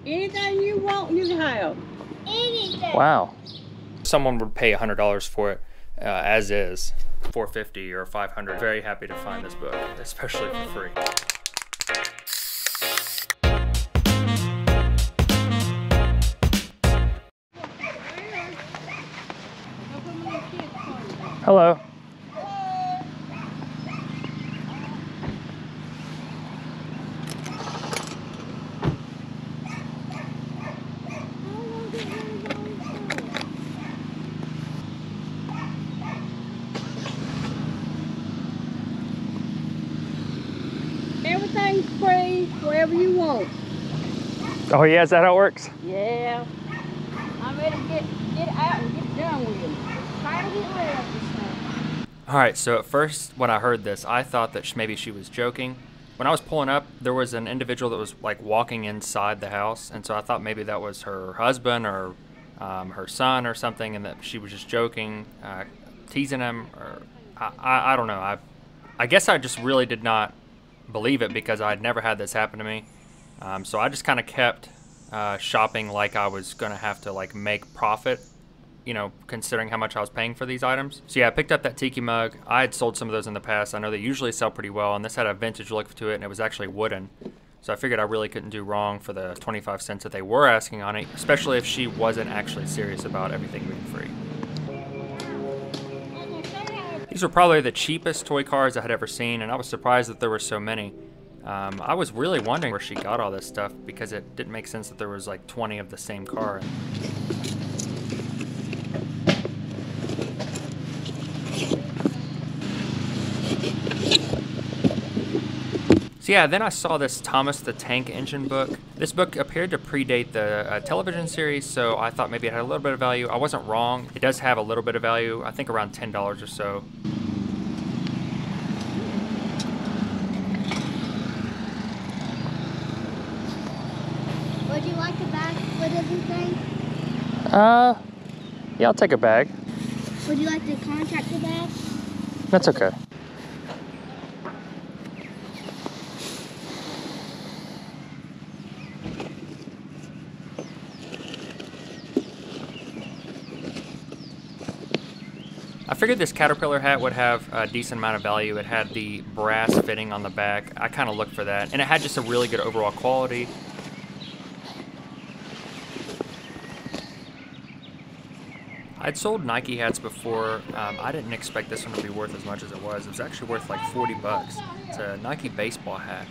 Anything you want, you can have. Anything. Wow. Someone would pay $100 for it as is. $450 or $500. Very happy to find this book, especially for free. Hello. Everything's free, wherever you want. Oh yeah, is that how it works? Yeah. I'm ready to get out and get done with it. Try to get rid of this stuff. Alright, so at first when I heard this, I thought that maybe she was joking. When I was pulling up, there was an individual that was like walking inside the house, and so I thought maybe that was her husband or her son or something, and that she was just joking, teasing him, or I don't know. I guess I just really did not believe it because I'd never had this happen to me. So I just kind of kept shopping like I was gonna have to like make profit, you know, considering how much I was paying for these items. So yeah, I picked up that tiki mug. I had sold some of those in the past. I know they usually sell pretty well, and this had a vintage look to it, and it was actually wooden. So I figured I really couldn't do wrong for the 25 cents that they were asking on it, especially if she wasn't actually serious about everything being free. These were probably the cheapest toy cars I had ever seen, and I was surprised that there were so many. I was really wondering where she got all this stuff because it didn't make sense that there was like 20 of the same car. So yeah, then I saw this Thomas the Tank Engine book. This book appeared to predate the television series, so I thought maybe it had a little bit of value. I wasn't wrong. It does have a little bit of value, I think around $10 or so. Would you like a bag with everything? Yeah, I'll take a bag. Would you like the contractor bag? That's okay. I figured this Caterpillar hat would have a decent amount of value. It had the brass fitting on the back. I kind of looked for that. And it had just a really good overall quality. I'd sold Nike hats before. I didn't expect this one to be worth as much as it was. It was actually worth like 40 bucks. It's a Nike baseball hat.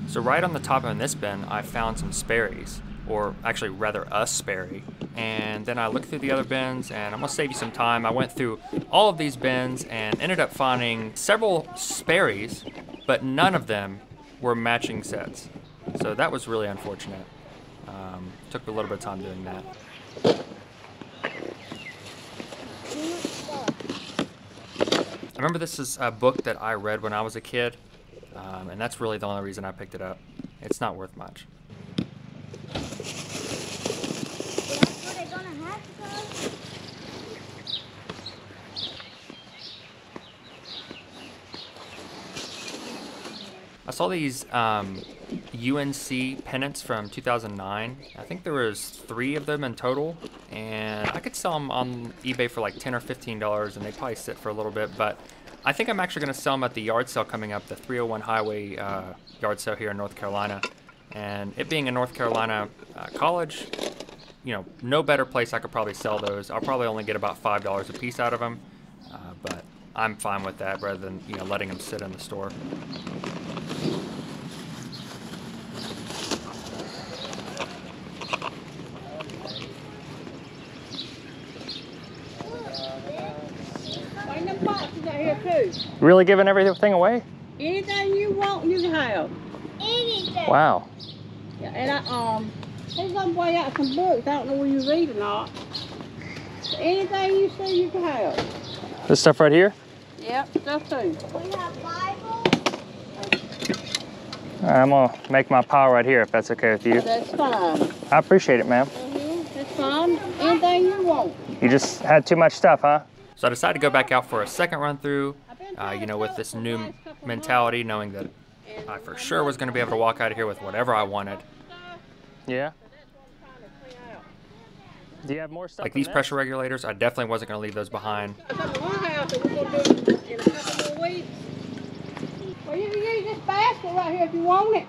So right on the top of this bin, I found some Sperry's, or actually rather a Sperry. And then I looked through the other bins, and I'm gonna save you some time. I went through all of these bins and ended up finding several Sperry's, but none of them were matching sets. So that was really unfortunate. Took a little bit of time doing that. I remember this is a book that I read when I was a kid. And that's really the only reason I picked it up. It's not worth much. I saw these UNC pennants from 2009. I think there was 3 of them in total, and I could sell them on eBay for like $10 or $15, and they probably sit for a little bit, but I think I'm actually going to sell them at the yard sale coming up, the 301 Highway yard sale here in North Carolina. And it being a North Carolina college, you know, no better place I could probably sell those. I'll probably only get about $5 a piece out of them, but I'm fine with that rather than, you know, letting them sit in the store. Really giving everything away? Anything you want, you can have. Anything. Wow. Yeah, and there's some way out some books. I don't know where you read or not. So anything you see, you can have. This stuff right here? Yep, stuff too. We have Bible. All right, I'm gonna make my pile right here if that's okay with you. That's fine. I appreciate it, ma'am. That's fine. Anything you want. You just had too much stuff, huh? So I decided to go back out for a second run through, you know, with this new mentality, knowing that I for sure was going to be able to walk out of here with whatever I wanted. Yeah. Do you have more stuff? Like these pressure regulators, I definitely wasn't going to leave those behind. Warehouse that we're going to do in a couple more weeks. Well, you can use this basket right here if you want it.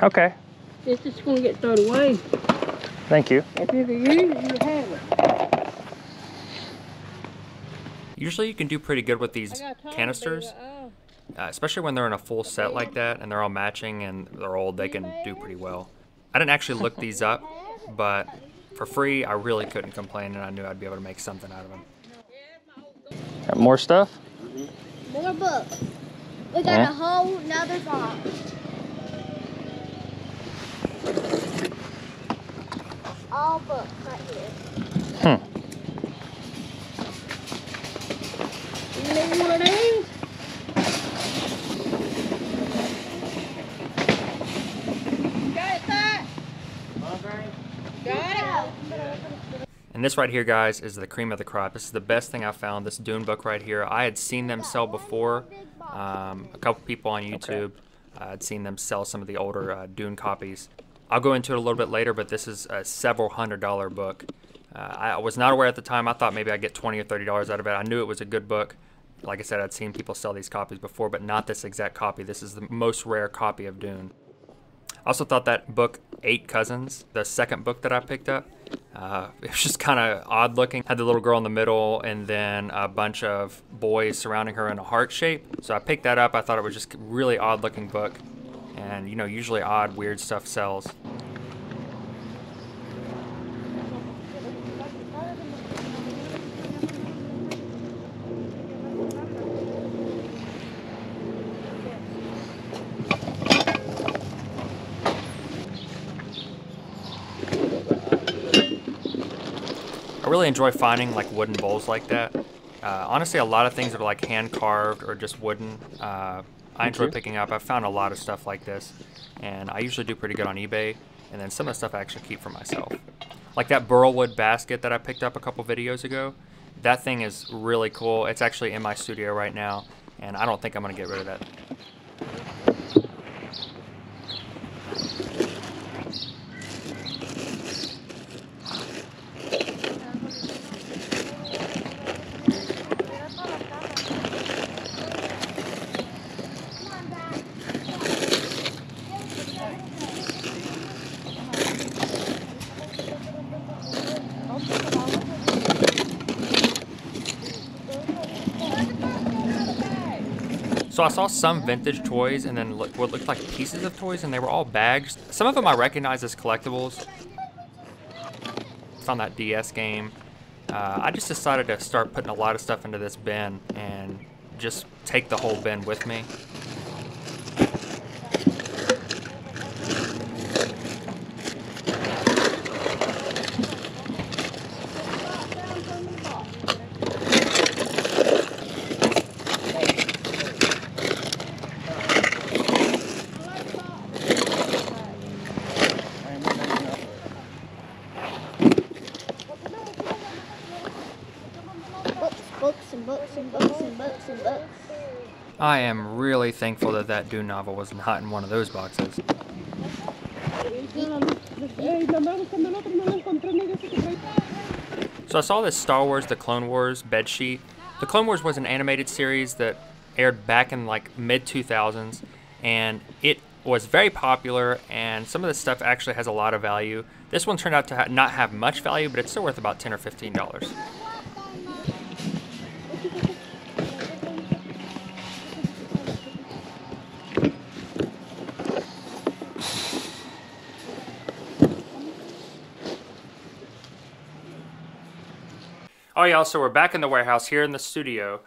Okay. It's just going to get thrown away. Thank you. If you can use it, you have it. Usually you can do pretty good with these canisters, especially when they're in a full set like that and they're all matching and they're old, they can do pretty well. I didn't actually look these up, but for free, I really couldn't complain, and I knew I'd be able to make something out of them. Got more stuff? More books. We got a whole nother box. All books right here. You need one of these? Got it, Pat? Got it? And this right here, guys, is the cream of the crop. This is the best thing I found, this Dune book right here. I had seen them sell before. A couple people on YouTube, I'd seen them sell some of the older Dune copies. I'll go into it a little bit later, but this is a several $100 book. I was not aware at the time. I thought maybe I'd get $20 or $30 out of it. I knew it was a good book. Like I said, I'd seen people sell these copies before, but not this exact copy. This is the most rare copy of Dune. I also thought that book, Eight Cousins, the second book that I picked up, it was just kind of odd looking. Had the little girl in the middle and then a bunch of boys surrounding her in a heart shape. So I picked that up. I thought it was just a really odd looking book. And you know, usually odd, weird stuff sells. I really enjoy finding like wooden bowls like that. Honestly, a lot of things that are like hand carved or just wooden, I enjoy picking up. I've found a lot of stuff like this, and I usually do pretty good on eBay, and then some of the stuff I actually keep for myself. Like that burlwood basket that I picked up a couple videos ago. That thing is really cool. It's actually in my studio right now, and I don't think I'm gonna get rid of that. So I saw some vintage toys and then what looked like pieces of toys, and they were all bags. Some of them I recognize as collectibles. Found that DS game. I just decided to start putting a lot of stuff into this bin and just take the whole bin with me. Books and books and books and books and books. I am really thankful that that Dune novel was not in one of those boxes. So I saw this Star Wars The Clone Wars bedsheet. The Clone Wars was an animated series that aired back in like mid-2000s, and it was very popular, and some of this stuff actually has a lot of value. This one turned out to not have much value, but it's still worth about $10 or $15. Oh yeah, so we're back in the warehouse here in the studio.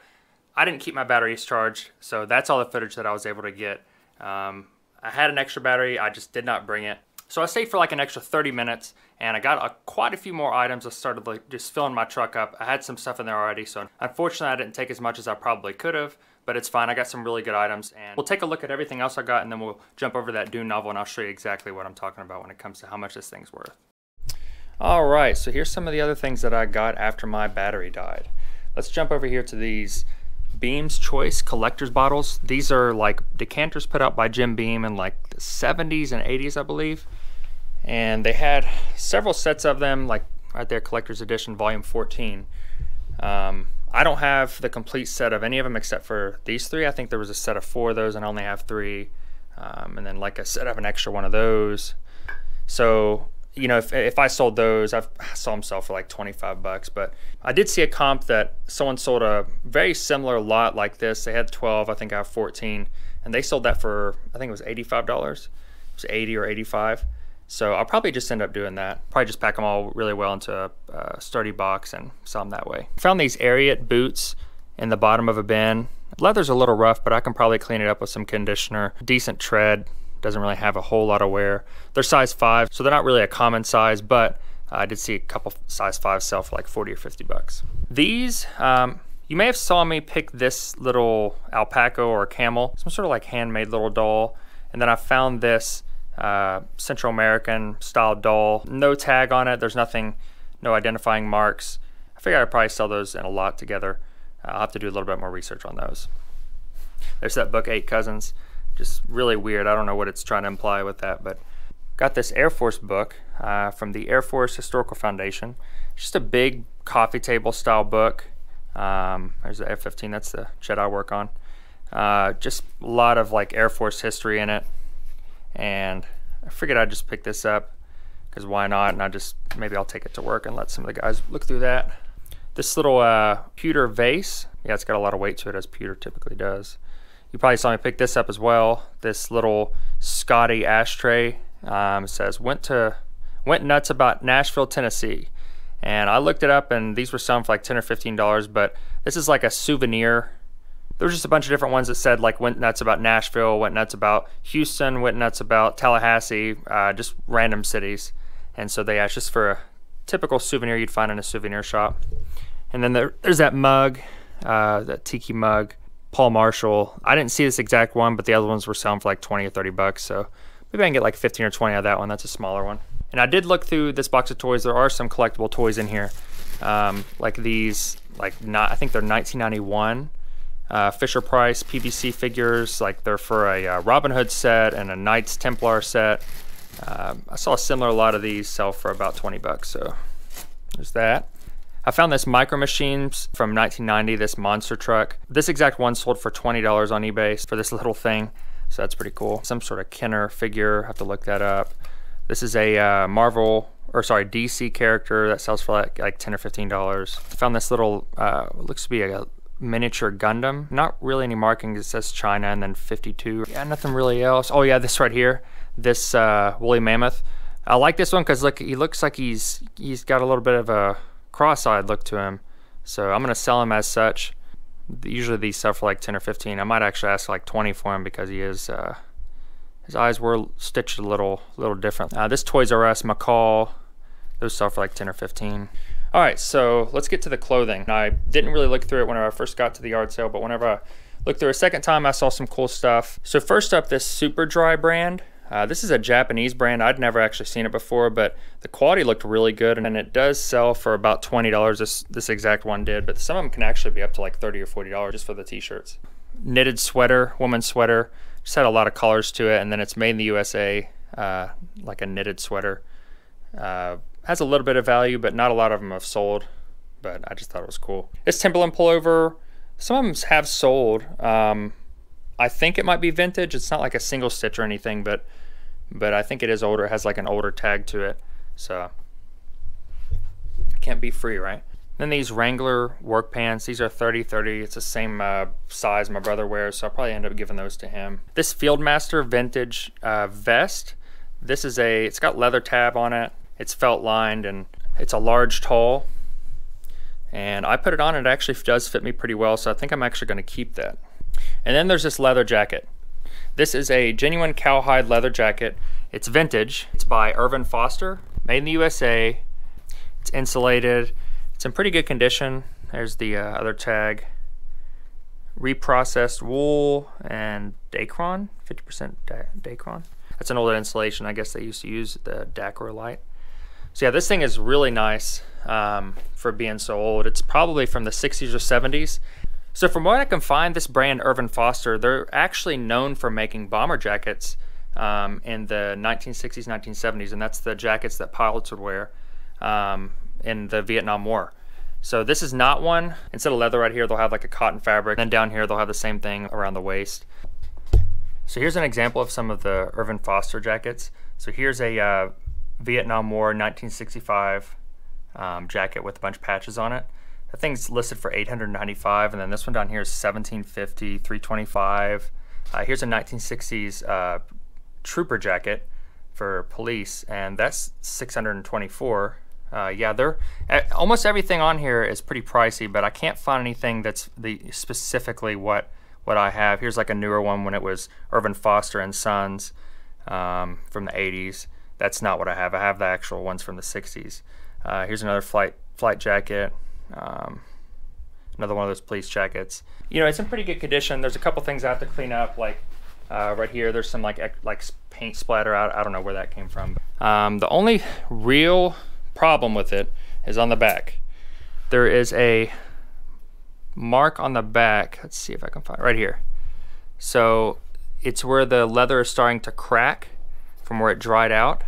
I didn't keep my batteries charged, so that's all the footage that I was able to get. I had an extra battery, I just did not bring it. So I stayed for like an extra 30 minutes, and I got quite a few more items. I started like just filling my truck up. I had some stuff in there already, so unfortunately I didn't take as much as I probably could have, but it's fine. I got some really good items, and we'll take a look at everything else I got, and then we'll jump over to that Dune novel, and I'll show you exactly what I'm talking about when it comes to how much this thing's worth. All right, so here's some of the other things that I got after my battery died. Let's jump over here to these Beam's Choice collector's bottles. These are like decanters put out by Jim Beam in like the 70s and 80s, I believe. And they had several sets of them, like right there, collector's edition, volume 14. I don't have the complete set of any of them except for these three. I think there was a set of 4 of those and I only have 3. And then like I said, I have an extra one of those. So, you know, if I sold those, I saw them sell for like 25 bucks, but I did see a comp that someone sold a very similar lot like this. They had 12, I think I have 14, and they sold that for, I think it was $85. It was 80 or 85. So I'll probably just end up doing that. Probably just pack them all really well into a sturdy box and sell them that way. Found these Ariat boots in the bottom of a bin. Leather's a little rough, but I can probably clean it up with some conditioner. Decent tread. Doesn't really have a whole lot of wear. They're size 5, so they're not really a common size, but I did see a couple size 5 sell for like 40 or 50 bucks. These, you may have saw me pick this little alpaca or camel, some sort of like handmade little doll, and then I found this Central American style doll. No tag on it, there's nothing, no identifying marks. I figure I'd probably sell those in a lot together. I'll have to do a little bit more research on those. There's that book, 8 Cousins. Just really weird. I don't know what it's trying to imply with that, but got this Air Force book from the Air Force Historical Foundation. Just a big coffee table style book. There's the F-15, that's the jet I work on. Just a lot of like Air Force history in it. And I figured I'd just pick this up because why not? And maybe I'll take it to work and let some of the guys look through that. This little pewter vase. Yeah, it's got a lot of weight to it as pewter typically does. You probably saw me pick this up as well. This little Scotty ashtray. It says, went nuts about Nashville, Tennessee. And I looked it up and these were selling for like $10 or $15, but this is like a souvenir. There was just a bunch of different ones that said like went nuts about Nashville, went nuts about Houston, went nuts about Tallahassee, just random cities. And so they asked just for a typical souvenir you'd find in a souvenir shop. And then there's that mug, that tiki mug. Paul Marshall. I didn't see this exact one, but the other ones were selling for like 20 or 30 bucks. So maybe I can get like 15 or 20 out of that one. That's a smaller one. And I did look through this box of toys. There are some collectible toys in here. Like these, I think they're 1991 Fisher Price PVC figures. Like they're for a Robin Hood set and a Knights Templar set. I saw a similar lot of these sell for about 20 bucks. So there's that. I found this Micro Machines from 1990, this monster truck. This exact one sold for $20 on eBay for this little thing, so that's pretty cool. Some sort of Kenner figure, have to look that up. This is a DC character that sells for like $10 or $15. I found this little, looks to be a miniature Gundam. Not really any markings, it says China and then 52. Yeah, nothing really else. Oh yeah, this right here, this woolly mammoth. I like this one because look, he looks like he's got a little bit of a cross-eyed look to him, so I'm gonna sell him as such. Usually these sell for like 10 or 15. I might actually ask like 20 for him because he is his eyes were stitched a little different. This Toys R Us McCall, those sell for like 10 or 15. All right, so let's get to the clothing. I didn't really look through it whenever I first got to the yard sale, but whenever I looked through a second time, I saw some cool stuff. So first up, this Super Dry brand. This is a Japanese brand. I'd never actually seen it before, but the quality looked really good, and it does sell for about $20. This exact one did, but some of them can actually be up to like $30 or $40 just for the t-shirts. Knitted sweater, woman's sweater. Just had a lot of colors to it, and then it's made in the USA, like a knitted sweater. Has a little bit of value, but not a lot of them have sold, but I just thought it was cool. This Timberland pullover, some of them have sold. I think it might be vintage. It's not like a single stitch or anything, but I think it is older. It has like an older tag to it, so it can't be free, right? Then these Wrangler work pants. These are 30-30. It's the same size my brother wears, so I'll probably end up giving those to him. This Fieldmaster vintage vest. This is it's got leather tab on it. It's felt lined and it's a large tall. And I put it on, it actually does fit me pretty well, so I think I'm actually gonna keep that. And then there's this leather jacket. This is a genuine cowhide leather jacket. It's vintage. It's by Irvin Foster, made in the USA. It's insulated. It's in pretty good condition. There's the other tag. Reprocessed wool and Dacron, 50% Dacron. That's an older insulation. I guess they used to use the Dacron light. So yeah, this thing is really nice for being so old. It's probably from the 60s or 70s. So from what I can find, this brand, Irvin Foster, they're actually known for making bomber jackets in the 1960s, 1970s, and that's the jackets that pilots would wear in the Vietnam War. So this is not one. Instead of leather right here, they'll have like a cotton fabric. And then down here, they'll have the same thing around the waist. So here's an example of some of the Irvin Foster jackets. So here's a Vietnam War 1965 jacket with a bunch of patches on it. That thing's listed for $895, and then this one down here is $1750, $325. Here's a 1960s trooper jacket for police, and that's $624. Yeah, almost everything on here is pretty pricey, but I can't find anything that's specifically what I have. Here's like a newer one when it was Irvin Foster and Sons from the 80s. That's not what I have. I have the actual ones from the 60s. Here's another flight jacket. Another one of those police jackets. You know, it's in pretty good condition. There's a couple things I have to clean up, like right here there's some like paint splatter out. I don't know where that came from. The only real problem with it is on the back. There is a mark on the back. Let's see if I can find it right here. So it's where the leather is starting to crack from where it dried out.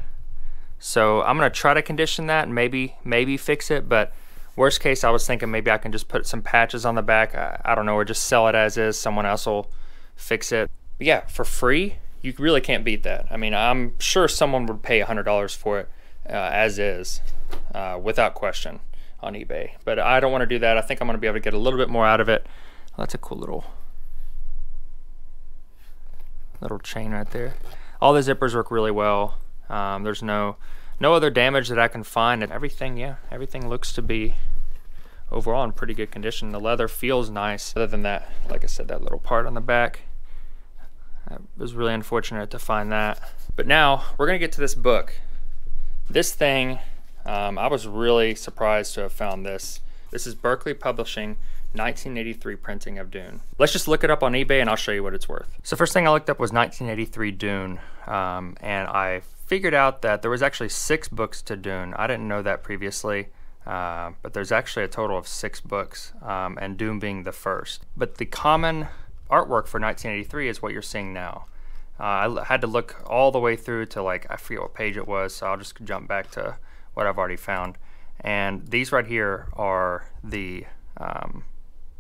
So I'm gonna try to condition that and maybe fix it, but worst case, I was thinking maybe I can just put some patches on the back. I don't know, or just sell it as is. Someone else will fix it. But yeah, for free, you really can't beat that. I mean, I'm sure someone would pay $100 for it as is, without question, on eBay. But I don't want to do that. I think I'm going to be able to get a little bit more out of it. Oh, that's a cool little chain right there. All the zippers work really well. There's no other damage that I can find, and everything looks to be overall in pretty good condition. The leather feels nice. Other than that, like I said, that little part on the back, it was really unfortunate to find that. But now we're gonna get to this book. This thing, I was really surprised to have found this. This is Berkeley Publishing, 1983 printing of Dune. Let's just look it up on eBay and I'll show you what it's worth. So first thing I looked up was 1983 Dune, and I figured out that there was actually 6 books to Dune. I didn't know that previously, but there's actually a total of 6 books, and Dune being the first. But the common artwork for 1983 is what you're seeing now. I had to look all the way through to, like, I forget what page it was, so I'll just jump back to what I've already found. And these right here are the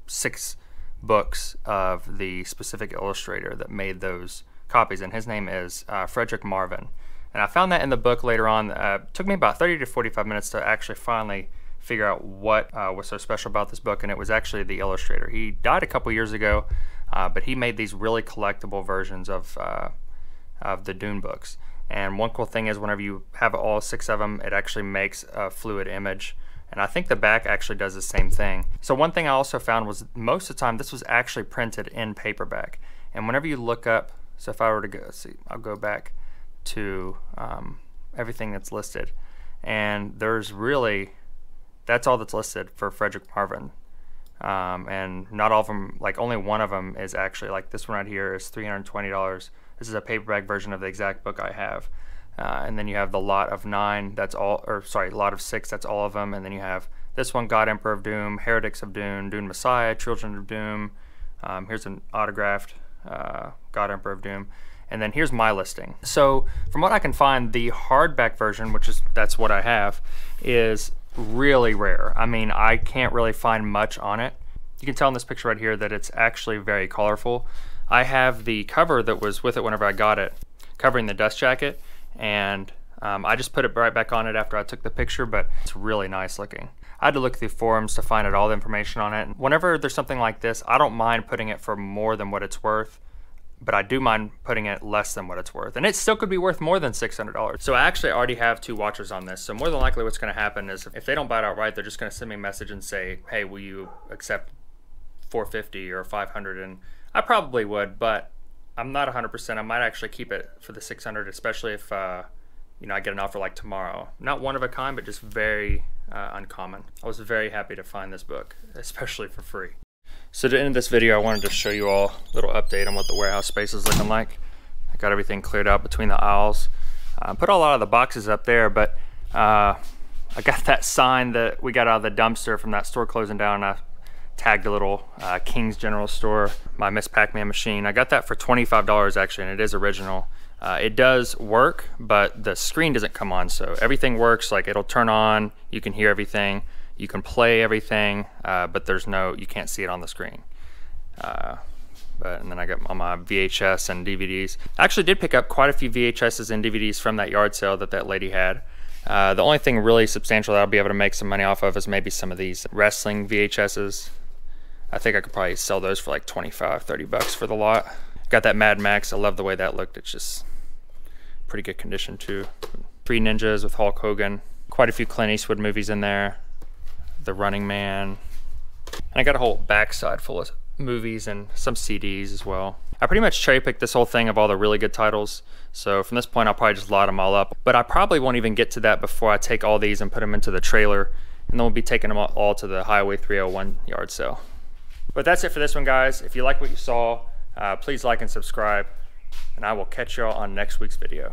6 books of the specific illustrator that made those copies, and his name is Frederick Marvin. And I found that in the book later on. It took me about 30 to 45 minutes to actually finally figure out what was so special about this book, and it was actually the illustrator. He died a couple years ago, but he made these really collectible versions of the Dune books. And one cool thing is whenever you have all 6 of them, it actually makes a fluid image. And I think the back actually does the same thing. So one thing I also found was most of the time this was actually printed in paperback. And whenever you look up, so if I were to go, see, I'll go back to everything that's listed. And there's really, that's all that's listed for Frederick Marvin. And not all of them, like only one of them is actually, like this one right here is $320. This is a paperback version of the exact book I have. And then you have the Lot of 9, that's all, or sorry, Lot of 6, that's all of them. And then you have this one, God Emperor of Doom, Heretics of Dune, Dune Messiah, Children of Doom. Here's an autographed God Emperor of Doom. And then here's my listing. So from what I can find, the hardback version, that's what I have, is really rare. I mean, I can't really find much on it. You can tell in this picture right here that it's actually very colorful. I have the cover that was with it whenever I got it, covering the dust jacket, and I just put it right back on it after I took the picture, but it's really nice looking. I had to look through forums to find out all the information on it. Whenever there's something like this, I don't mind putting it for more than what it's worth, but I do mind putting it less than what it's worth. And it still could be worth more than $600. So I actually already have 2 watchers on this. So more than likely what's gonna happen is if they don't buy it outright, they're just gonna send me a message and say, hey, will you accept $450 or $500? And I probably would, but I'm not 100%. I might actually keep it for the $600, especially if you know, I get an offer like tomorrow. Not one of a kind, but just very uncommon. I was very happy to find this book, especially for free. So to end this video, I wanted to show you all a little update on what the warehouse space is looking like. I got everything cleared out between the aisles. Put a lot of the boxes up there, but I got that sign that we got out of the dumpster from that store closing down. I tagged a little King's General Store, my Miss Pac-Man machine. I got that for $25 actually, and it is original. It does work, but the screen doesn't come on, so everything works. Like, it'll turn on, you can hear everything, you can play everything, but you can't see it on the screen. And then I got all my VHS and DVDs. I actually did pick up quite a few VHSs and DVDs from that yard sale that lady had. The only thing really substantial that I'll be able to make some money off of is maybe some of these wrestling VHSs. I think I could probably sell those for like 25, 30 bucks for the lot. Got that Mad Max. I love the way that looked. It's just pretty good condition too. Three Ninjas with Hulk Hogan. Quite a few Clint Eastwood movies in there. The Running Man. And I got a whole backside full of movies and some CDs as well. I pretty much cherry picked this whole thing of all the really good titles. So from this point, I'll probably just lot them all up. But I probably won't even get to that before I take all these and put them into the trailer. And then we'll be taking them all to the Highway 301 yard sale. But that's it for this one, guys. If you like what you saw, please like and subscribe. And I will catch y'all on next week's video.